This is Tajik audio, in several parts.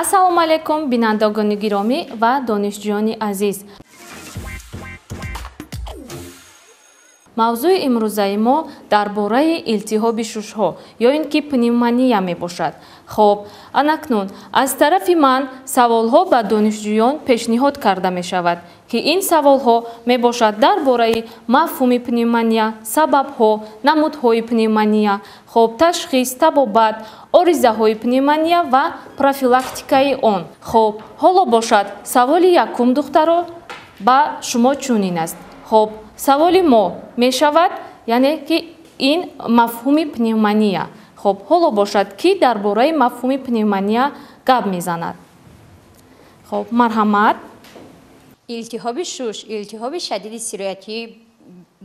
ассалому алайкум бинандагони гиромӣ ва донишҷӯёни азиз. мавзӯи имрӯзаи мо дар бораи илтиҳоби шушҳо ё ин ки пневмония мебошад. хоб анакнун аз тарафи ман саволҳо ба донишҷӯён пешниҳод карда мешавад ки ин саволҳо мебошад дар бораи мафҳуми пневмония, сабабҳо, намудҳои пневмония, хоб ташхис, табобат, оризаҳои пневмония ва профилактикаи он. хоб ҳоло бошад саволи якум духтаро ба шумо чунин аст. хоб саволи мо мешавад яъне ки ин мафҳуми пневмония. хоб ҳоло бошад ки дар бораи мафҳуми пневмония гап мезанад. хоб марҳамат. илтиҳоби шуш илтиҳоби шадиди сироятии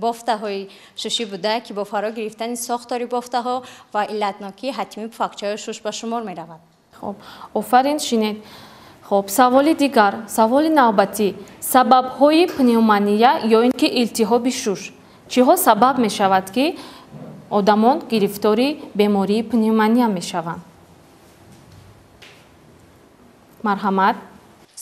бофтаҳои шушӣ буда ки бо фаро гирифтани сохтори бофтаҳо ва иллатнокии ҳатимии пуфакчаҳои шуш ба шумор меравад. хоб офарин шинед. хоб саволи дигар, саволи навбатӣ, сабабҳои пневмония ё ин ки илтиҳоби шуш. чиҳо сабаб мешавад ки одамон гирифтори бемории пневмония мешаванд? марҳамат.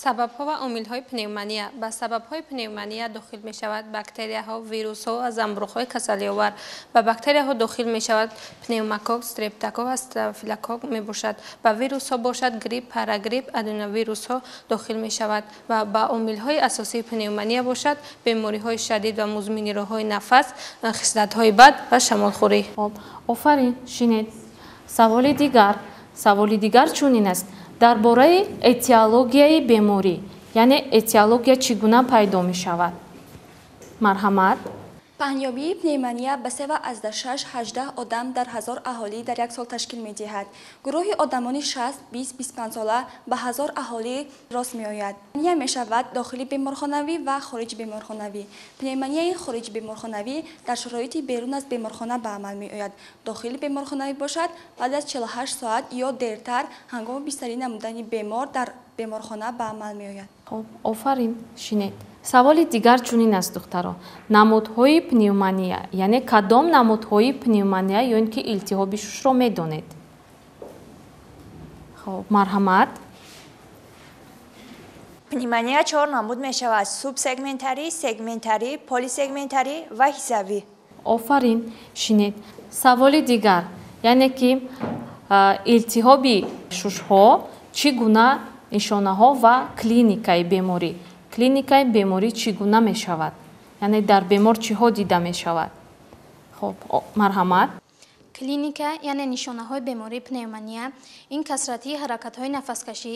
сабабҳо ва омилҳои пневмония. Ба сабабҳои пневмония дохил мешавад бактерияҳо, вирусҳо ва замбурӯғҳои касалиовар. Ба бактерияҳо дохил мешавад пневмокок, стрептокок ва стафилокок мебошад. Ба вирусҳо бошад грипп, парагрипп, аденовирусҳо дохил мешавад. Ва ба омилҳои асосии пневмония бошад бемориҳои шадид ва музмини роҳҳои нафас, хислатҳои бад ва шамолхӯрӣ. офарин шинед. Саволи дигар чунин аст. дар бораи этиологияи беморӣ, яъне этиология чӣ гуна пайдо мешавад? марҳамат. паҳнёбии пневмония ба 3,6-18 одам дар 1000 аҳолӣ дар як сол ташкил медиҳад. гурӯҳи одамони 60-20-25 сола ба 1000 аҳолӣ рост меояд. пневмония мешавад дохили беморхонавӣ ва хориҷи беморхонавӣ. пневмонияи хориҷи беморхонавӣ дар шароити берун аз беморхона ба амал меояд. дохили беморхонавӣ бошад баъд аз 48 соат ё дертар ҳангоми бистарӣ намудани бемор дар беморхона ба амал меояд. офарин шинед. саволи дигар чунин аст духтаро. намудҳои пневмония, яъне кадом намудҳои пневмония ё ин ки илтиҳоби шушро медонед? хоб марҳамат. пневмония 4 намуд мешавад: субсегментарӣ, сегментарӣ, полисегментарӣ ва ҳисавӣ. офарин шинед. саволи дигар, яъне ки илтиҳоби шушҳо чӣ гуна нишонаҳо ва клиникаи беморӣ. клиникаи беморӣ чӣ гуна мешавад? яъне дар бемор чиҳо дида мешавад? хоб марҳамат. клиника яъне нишонаҳои бемории пневмония ин касратии ҳаракатҳои нафаскашӣ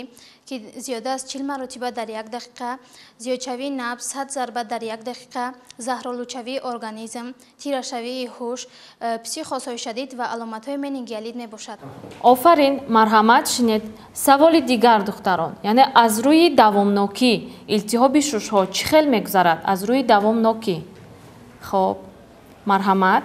ки зиёда аз 40 маротиба дар як дақиқа, зиёдшавии набз 100 зарба дар як дақиқа, заҳролудшавии организм, тирашавии ҳуш, психозҳои шадид ва аломатҳои менингиалит мебошад. офарин марҳамат шинед. саволи дигар духтарон, яъне аз рӯи давомнокӣ илтиҳоби шушҳо чӣ хел мегузарад? аз рӯи давомнокӣ. хоб марҳамат.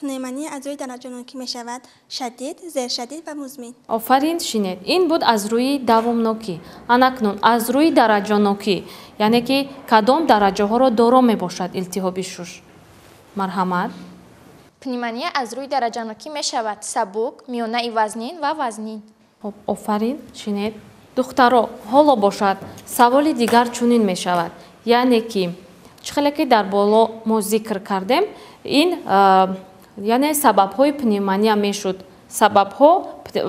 пневмония аз рӯи дараҷонокӣ мешавад: шадид, зершадид ва музмин. офарин шинед. ин буд аз рӯи давомнокӣ. анакнун аз рӯи дараҷонокӣ, яъне ки кадом дараҷаҳоро доро мебошад илтиҳоби шуш? марҳамат. пневмония аз рӯи дараҷанокӣ мешавад: сабук, миёнаи вазнин ва вазнин. офарин шинед. духтаро ҳоло бошад саволи дигар чунин мешавад, яъне ки чӣ хеле ки дар боло мо зикр кардем, ин яъне сабабҳои пневмония мешуд. сабабҳо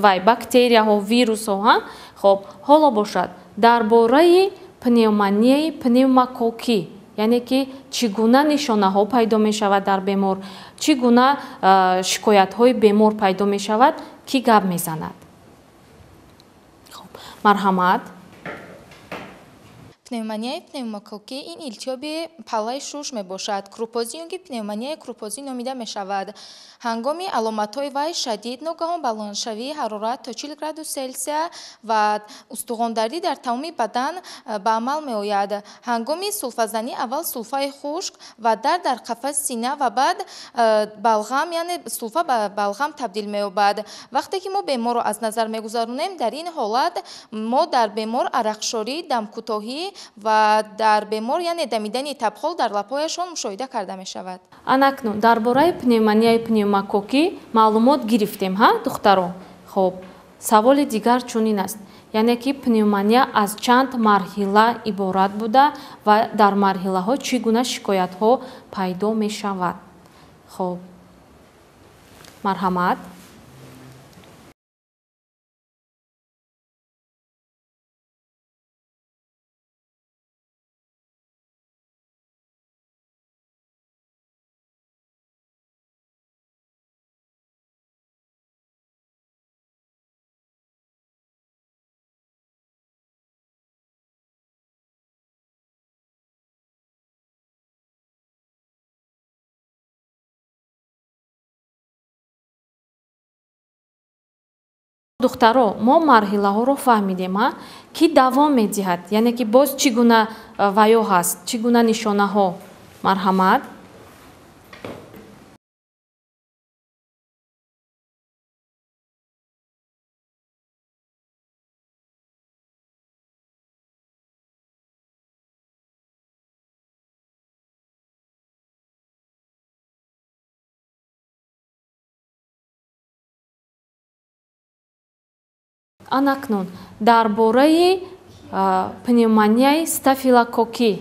вай бактерияҳо, вирусҳо. хоб ҳоло бошад дар бораи пневмонияи пневмококӣ, яъне ки чӣ гуна нишонаҳо пайдо мешавад дар бемор, чӣ гуна шикоятҳои бемор пайдо мешавад, ки гап мезанад? марҳамат. пневмонияи пневмококӣ ин илтиҳоби паллаи шуш мебошад. крупозӣ ё ки пневмонияи крупозӣ номида мешавад. ҳангоми аломатҳои вай шадид ногаҳон баландшавии ҳарорат то 40 градус Цельсия ва устухондардӣ дар тамоми бадан ба амал меояд. ҳангоми сулфазанӣ аввал сулфаи хушк ва дар қафаси сина ва баъд балғам, яъне сулфа ба балғам табдил меёбад. вақте ки мо беморро аз назар мегузаронем, дар ин ҳолат мо дар бемор арақшорӣ, дамкӯтоҳӣ ва дар бемор яъне дамидани табхол дар лабҳояшон мушоҳида карда мешавад. анакнун дар бораи пневмонияи пневмококӣ маълумот гирифтем, духтаро. хоб саволи дигар чунин аст, яъне ки пневмония аз чанд марҳила иборат буда ва дар марҳилаҳо чӣ гуна шикоятҳо пайдо мешавад. хоб марҳамат. духтаро, мо марҳилаҳоро фаҳмидем, ки давом медиҳад, яъне ки боз чӣ гуна ваё ҳаст, чӣ гуна нишонаҳо. марҳамат. анакнун дар бораи пневмонияи стафилококкӣ.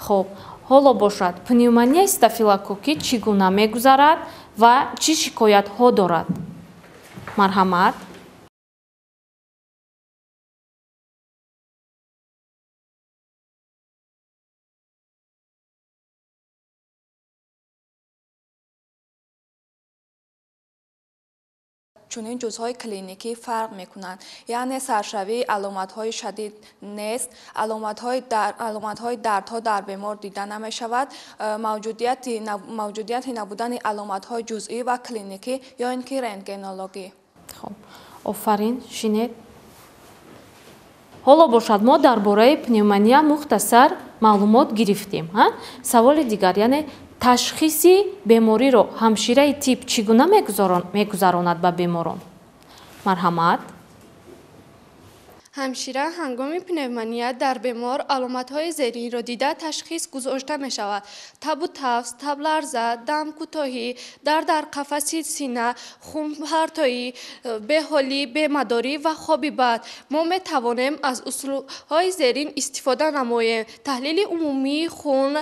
хоб ҳоло бошад, пневмонияи стафилококкӣ чӣ гуна мегузарад ва чӣ шикоятҳо дорад. марҳамат. чунин ҷузъҳои клиникӣ фарқ мекунанд, яъне саршавии аломатҳои шадид нест, аломатҳои дардҳо дар бемор дида намешавад, мавҷудияти набудани аломатҳои ҷузъӣ ва клиникӣ ё ин ки рентгенологӣ. хоб офарин, шинед. ҳоло бошад, мо дар бораи пневмония мухтасар маълумот гирифтем. саволи дигар, яъне ташхиси бемориро ҳамшираи тиб чӣ гуна мегузаронад ба беморон. марҳамат. ҳамшира ҳангоми пневмония дар бемор аломатҳои зеринро дида ташхис гузошта мешавад. табу тафс, табларза, дам кӯтоҳӣ, дард дар қафаси сина, хунпартоӣ, беҳолӣ, бемадорӣ ва хоби бад. мо метавонем аз усулҳои зерин истифода намоем: таҳлили умумии хун,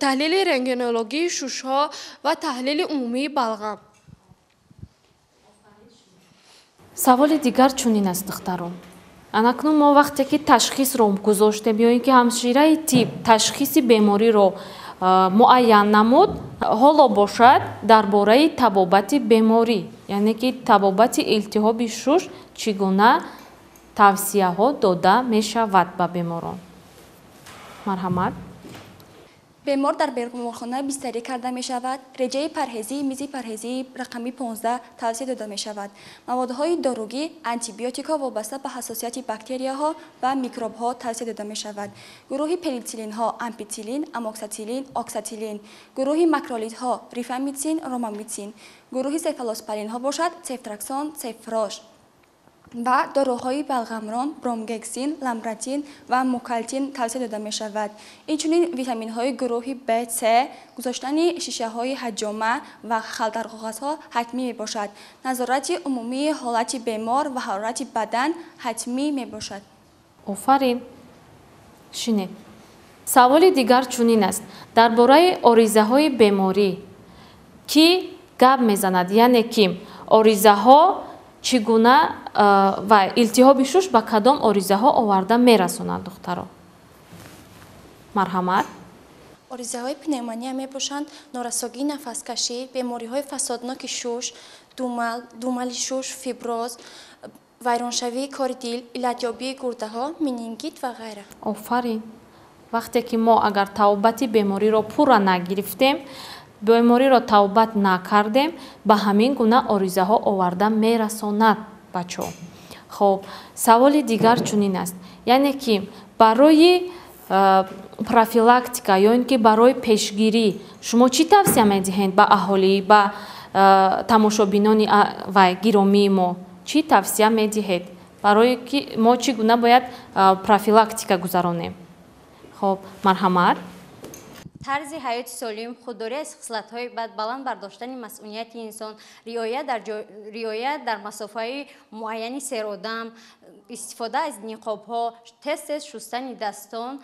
таҳлили рентгенологии шушҳо ва таҳлили умумии балғам. саволи дигар чунин аст, духтарон. анакнун мо вақте ки ташхисро гузоштем ё ин ки ҳамшираи тиб ташхиси бемориро муайян намуд, ҳоло бошад дар бораи табобати беморӣ, яъне ки табобати илтиҳоби шуш чӣ гуна тавсияҳо дода мешавад ба беморон. марҳамат. бемор дар беморхона бистарӣ карда мешавад. реҷаи парҳезӣ мизи парҳезии рақами 15 тавсия дода мешавад. маводҳои доругӣ, антибиотикҳо вобаста ба ҳассосияти бактерияҳо ва микробҳо тавсия дода мешавад. гурӯҳи пенициллинҳо ампитсилин, амоксатилин, оксатилин. гурӯҳи макролидҳо рифамитсин, ромамитсин. гурӯҳи цефалоспоринҳо бошад цефтраксон, цефрош. ва доруҳои балғамрон, бромгексин, ламбратин ва мукалтин тавсия дода мешавад. инчунин витаминҳои гурӯҳи Б, С, гузоштани шишаҳои ҳаҷома ва халдарқоғазҳо ҳатмӣ мебошад. назорати умумии ҳолати бемор ва ҳарорати бадан ҳатмӣ мебошад. офарин. шинед. саволи дигар чунин аст. дар бораи оризаҳои беморӣ ки гап мезанад, яъне ки оризаҳо чӣ гуна ва илтиҳоби шуш ба кадом оризаҳо оварда мерасонад, духтаро. марҳамат. оризаҳои пневмония мебошанд норасогии нафаскашӣ, бемориҳои фасодноки шуш, думали шуш, фиброз, вайроншавии кори дил, илатёбии гурдаҳо, менингит ва ғайра. офарин. вақте ки мо агар табобати бемориро пурра нагирифтем, бемориро табобат накардем, ба ҳамин гуна оризаҳо оварда мерасонад бачаҳо. хоб саволи дигар чунин аст, яъне ки барои профилактика ё ин ки барои пешгирӣ шумо чӣ тавсия медиҳед ба аҳолӣ, ба тамошобинони ва гиромии мо чӣ тавсия медиҳед, барои ки мо чӣ гуна бояд профилактика гузаронем. хоб марҳамат. طرز حیات سالم، خودداری از خصلت‌های بد، بلند برداشتن مسئولیت انسان، رعایت در مسافه‌های معینی سیر و دم، استفاده از نقاب‌ها، تست شستن دستان،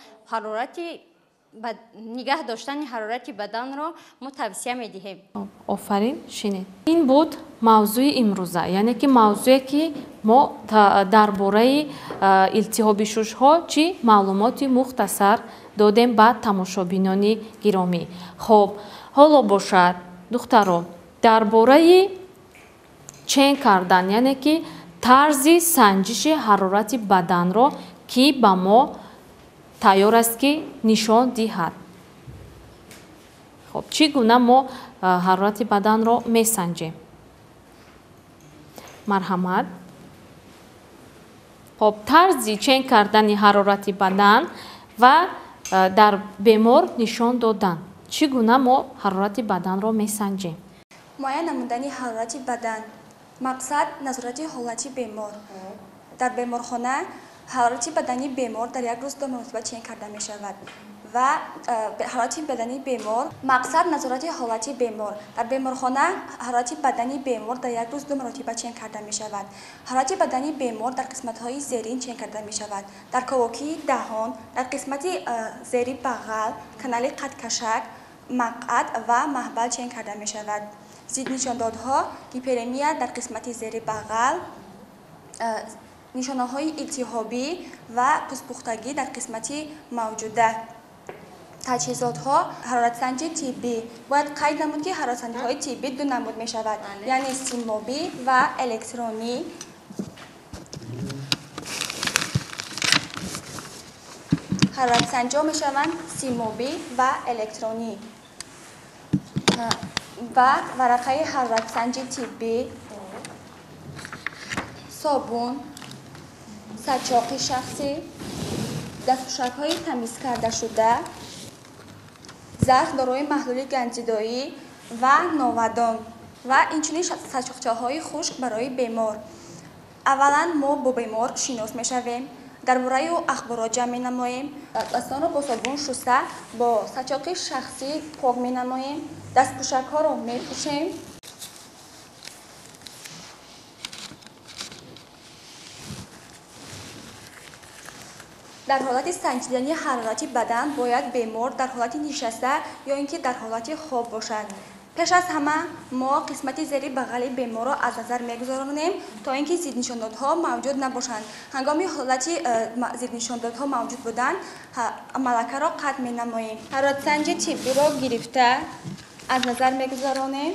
نگه داشتن حرارت بدن را ما توصیه می‌دهیم. آفرین شنید. این بود موضوع امروزه، یعنی که موضوعی که ما درباره التهاب شش‌ها چی معلومات مختصر دادیم به تماشابینان گرامی. خب حالا باشد دختران درباره چین کردن، یعنی که طرز سنجش حرارت بدن را که به ما تیار است که نشان دهد. خب چگونه ما حرارت بدن را میسنجیم؟ مرحمت. خب طرز چین کردن حرارت بدن و در بیمار نشان دادن. چگونه ما حرارت بدن را میسنجیم؟ معاین نمودن حرارت بدن. مقصد نظارت حالت بیمار. در بیمارخانه حرارت بدنی بیمار در یک روز 2 مرتبه چین کرده می شود و حرارت بدنی بیمار مقصد نظارت حالت بیمار. در بیمارخانه حرارت بدنی بیمار در یک روز 2 مرتبه چین کرده می شود. حرارت بدنی بیمار در قسمت های زیرین چین کرده می شود. در کاوکی دهان، در قسمت زیری بغل، کانال قد کشک، مقعد و محبل چین کرده می شود. ضد نشاندادها هیپرمیا در قسمت زیری بغل، نشانه های التهابی و پوست‌پختگی در قسمتی موجوده. تجهیزات ها حرارت سنجی طبی. باید قید نمود که حرارت سنجی های طبی 2 نمود می شود، یعنی سیمابی و الکترونی. حرارت سنجی می شوند سیمابی و الکترونی. و ورقه حرارت سنجی طبی، صابون، سچاقی شخصی، دستکش‌های تمیز کرده شده، ظرف دارای محلول گنجیدایی و ناودان و اینچنین سچاقچه‌های خشک برای بیمار. اولا ما با بیمار شناس می‌شویم، درباره او اخبارات جمع می‌نماییم، دستان را با صابون شسته با سچاقی شخصی پاک می‌نماییم، دستکش‌ها را می‌پوشیم. در حالت سنجیدن حرارت بدن باید بیمار در حالت نشسته یا اینکه در حالت خواب باشد. پیش از همه ما قسمت زیری بغل بیمار را از نظر می‌گذرانیم تا اینکه ضد نشاندادها موجود نباشند. هنگامی حالت ضد نشاندادها موجود بودن ملکه را قطع می‌نماییم. حرارت سنجی طبی را گرفته از نظر می‌گذرانیم.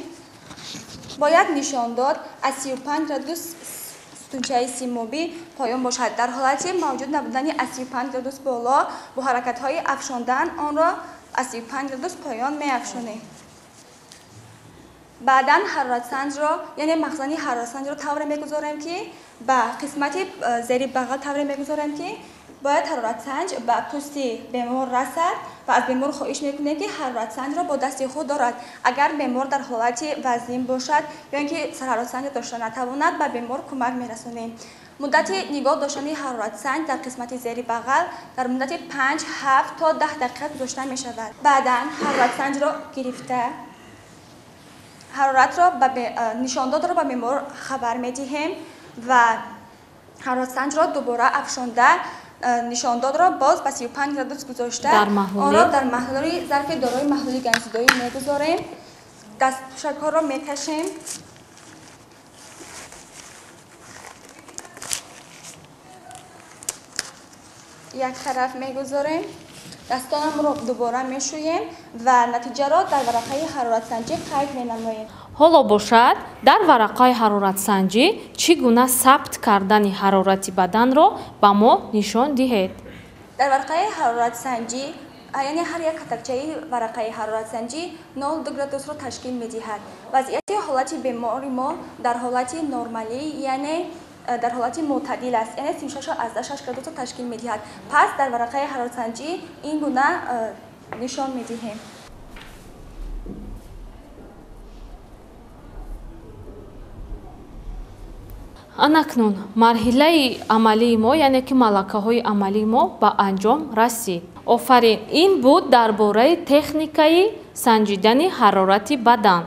باید نشانداد از 35 گرادوس ستونچه سیمابی پایان باشد. در حالت موجود نبودن از 35 گرادوس بالا با حرکت‌های افشاندن آن را از 35 گرادوس پایان می‌افشانیم. بعداً حرارت سنج را یعنی مخزن حرارت سنج را طوری می‌گذاریم که به قسمت زیر بغل طوری می‌گذاریم که باید حرارت سنج به پوست بیمار رسد و از بیمار خواهش می‌کنیم که حرارت سنج را با دست خود دارد. اگر بیمار در حالت وزین باشد یا اینکه حرارت سنج داشته نتواند به بیمار کمک می‌رسانیم. مدت نگاه داشتن حرارت سنج در قسمت زیر بغل در مدت 5 7 تا 10 دقیقه گذاشته می‌شود. بعداً حرارت سنج را گرفته حرارت را نشانداد را به بیمار خبر می‌دهیم و حرارت سنج را دوباره افشانده نشانداد را باز به 35 گرادوس گذاشته آن را در محلول ظرف دارای محلول گنجیدایی می‌گذاریم. دستکش‌ها را می‌کشیم. یک طرف می‌گذاریم. دستانم را دوباره می‌شوییم و نتیجه را در ورقه حرارت سنجی قید می‌نماییم. حالا باشد در ورقه حرارت سنجی چگونه ثبت کردن حرارت بدن را به ما نشان دهید. در ورقه حرارت سنجی یعنی هر یک کتکچه ورقه حرارت سنجی 0.2 گرادوس را تشکیل می‌دهد. وضعیت حالت بیماری ما در حالت نرمالی یعنی در حالت معتدل است، یعنی 36.6 گرادوس را تشکیل می‌دهد. پس در ورقه حرارت سنجی این گونه نشان می‌دهیم. анакнун марҳилаи амалии мо яъне ки малакаҳои амалии мо ба анҷом расид. офарин. Ин буд дар бораи техникаи санҷидани ҳарорати бадан.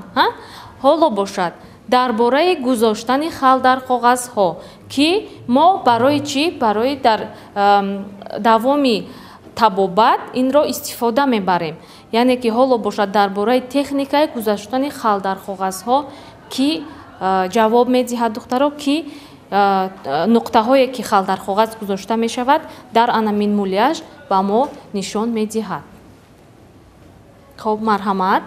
ҳоло бошад дар бораи гузоштани хал дар коғазҳо ки мо барои чӣ? Барои дар давоми табобат инро истифода мебарем. Яъне ки ҳоло бошад дар бораи техникаи гузоштани хал дар коғазҳо ки ҷавоб медиҳад духтаро ки нуқтаҳое ки хал дар коғаз гузошта мешавад дар анамин мулияж ба мо нишон медиҳад. хоб марҳамат.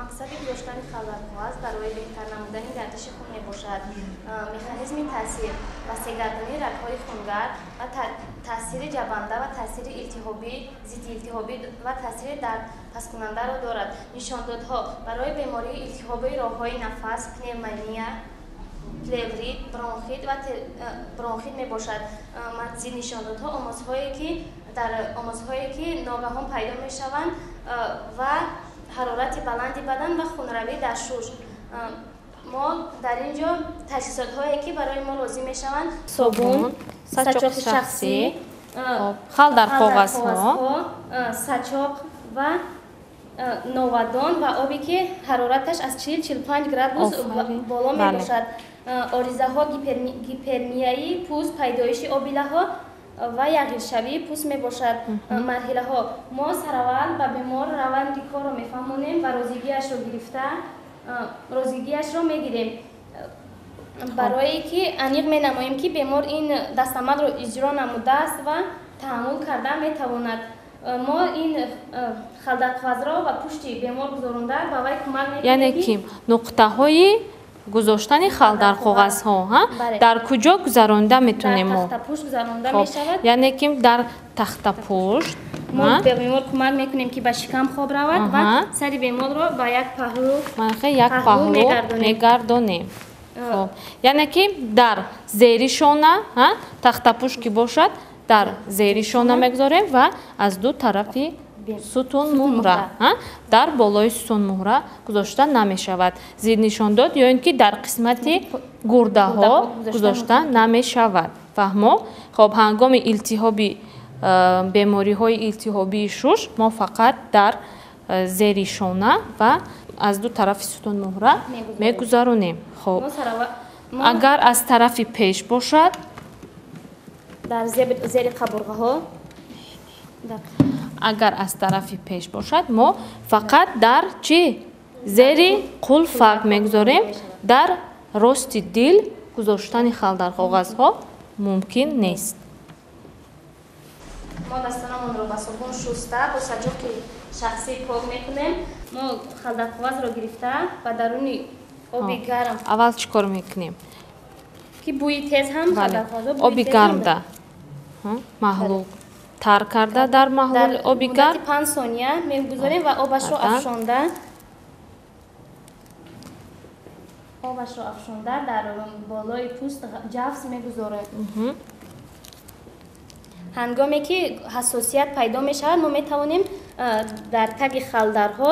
мақсади гузоштани хал дар коғаз барои беҳтар намудани гардиши хун мебошад. механизми таъсир васегардонии рагҳои хунгар ва таъсири ҷабанда ва таъсири илтиҳобӣ зиддиилтиҳобӣ ва таъсири дардпаскунандаро дорад. нишондодҳо барои бемории илтиҳоби роҳҳои нафас, пневмония, плеврит, бронхит мебошад. мағзи нишондодҳо омозҳое ки ногаҳон пайдо мешаванд ва ҳарорати баланди бадан ва хунравӣ дар шуш. мо дар ин ҷо таҷҳизотҳое ки барои мо лозим мешаванд: собун, сачоқи шахсӣ, хал дар коғазҳо, сачоқ ва новадон ва обе ки ҳарораташ аз 40-45 градус боло мебошад. оризаҳо гипермияи пӯст, пайдоиши обилаҳо ва яғиршавии пӯст мебошад. марҳилаҳо мо сараввал ба бемор раванди корро мефаҳмонем ва розигиашро гирифта розигиашро мегирем барое ки аниқ менамоем ки бемор ин дастамалро иҷро намудааст ва таҳаммул карда метавонад. мо ин халдарқоғазро ба пушти бемор гузоронда ба вай кӯмак мекунем. яъне ки нуқтаҳои гузоштани хал дар коғазҳо дар куҷо гузаронда метунем мо? дар тахтапушт гузаронда мешавад. яъне ки дар тахтапушт мо ба бемор кӯмак мекунем ки ба шикам хоб равад ва сари беморро ба як паҳлӯ мегардонем. яъне ки дар зери шона тахтапушт ки бошад дар зери шона мегузорем ва аз ду тарафи сутун муҳра дар болои сутун муҳра гузошта намешавад. зиднишондод ё ин ки дар қисмати гурдаҳо гузошта намешавад. фаҳмо? хоб ҳангоми илтиҳоби бемориҳои илтиҳобии шуш мо фақат дар зери шона ва аз ду тарафи сутун муҳра мегузаронем. хоб агар аз тарафи пеш бошад дар зери қабурғаҳо агар аз тарафи пеш бошад мо фақат дар чӣ? зери қулфак мегузорем. дар рости дил гузоштани хал дар коғазҳо мумкин нест. мо дастонамонро ба собун шуста бо саҷоқи шахсӣ пок мекунем. мо хал дар коғазро гирифта ба даруни оби гарм аввал чӣ кор мекунем? ки бӯи тез ҳам хал дар коғазро оби гармда маҳлул тар карда дар маҳлули оби гарм 5 сония мегузорем ва обашро афшонда дар болои пӯст ҷафз мегузорем. ҳангоме ки ҳассосият пайдо мешавад мо метавонем дар таги халдарҳо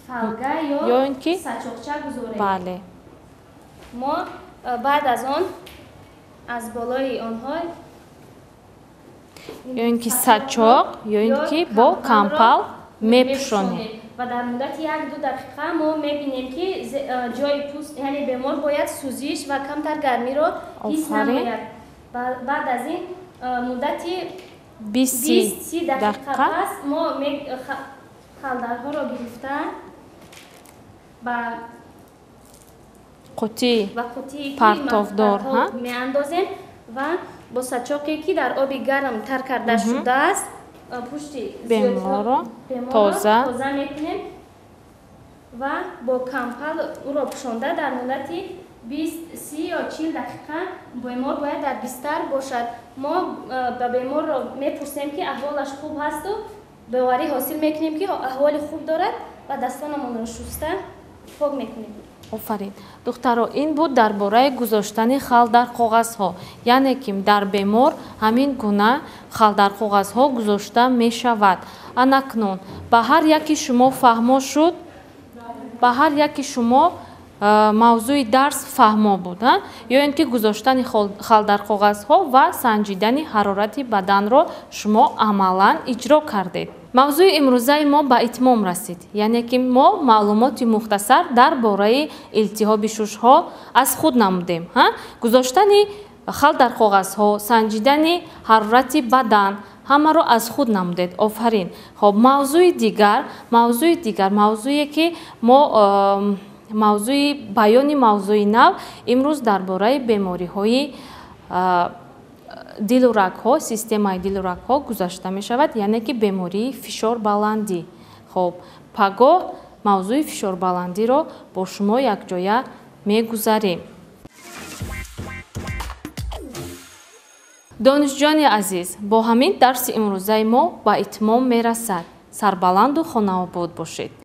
фалга ё сачоқча гузорем. бале. мо баъд аз он аз болои онҳо ё ин ки сачоқ ё ин ки бо кампал мепӯшонем ва дар муддати 1-2 дақиқа мо мебинем ки ҷои пӯст яъне бемор бояд сӯзиш ва камтар гармиро ҳис намояд. баъд аз ин муддати 20-30 дақиқа пас мо халдарҳоро гирифта ба қутии партовдор меандозем ва бо сачоқе ки дар оби гарм тар карда шудааст пушти беморро тоза мекунем ва бо кампал уро пӯшонда дар муддати 20-30 ё 40 дақиқа бемор бояд дар бистар бошад. мо ба беморро мепурсем ки аҳволаш хуб ҳасту боварӣ ҳосил мекунем ки аҳволи хуб дорад ва дастонамонро шуста пок мекунем. офарин. духтаро ин буд дар бораи гузоштани хал дар коғазҳо. яъне ки дар бемор ҳамин гуна хал дар коғазҳо гузошта мешавад. анакнун ба ҳар яки шумо фаҳмо шуд? ба ҳар яки шумо мавзӯи дарс фаҳмо буд, ё ин ки гузоштани халдарқоғазҳо ва санҷидани ҳарорати баданро шумо амалан иҷро кардед. мавзӯи имрӯзаи мо ба итмом расид, яъне ки мо маълумоти мухтасар дар бораи илтиҳоби шушҳо аз худ намудем. гузоштани халдарқоғазҳо, санҷидани ҳарорати бадан ҳамаро аз худ намудед. офарин. хоб мавзӯи дигар, мавзӯе ки мо мавзӯи баёни мавзӯи нав имрӯз дар бораи бемориҳои дилу рагҳо, системаи дилу рагҳо гузашта мешавад, яъне ки бемории фишорбаландӣ. хоб пагоҳ мавзӯи фишорбаландиро бо шумо якҷоя мегузарем. донишҷӯёни азиз, бо ҳамин дарси имрӯзаи мо ба итмом мерасад. сарбаланду хонаобод бошед.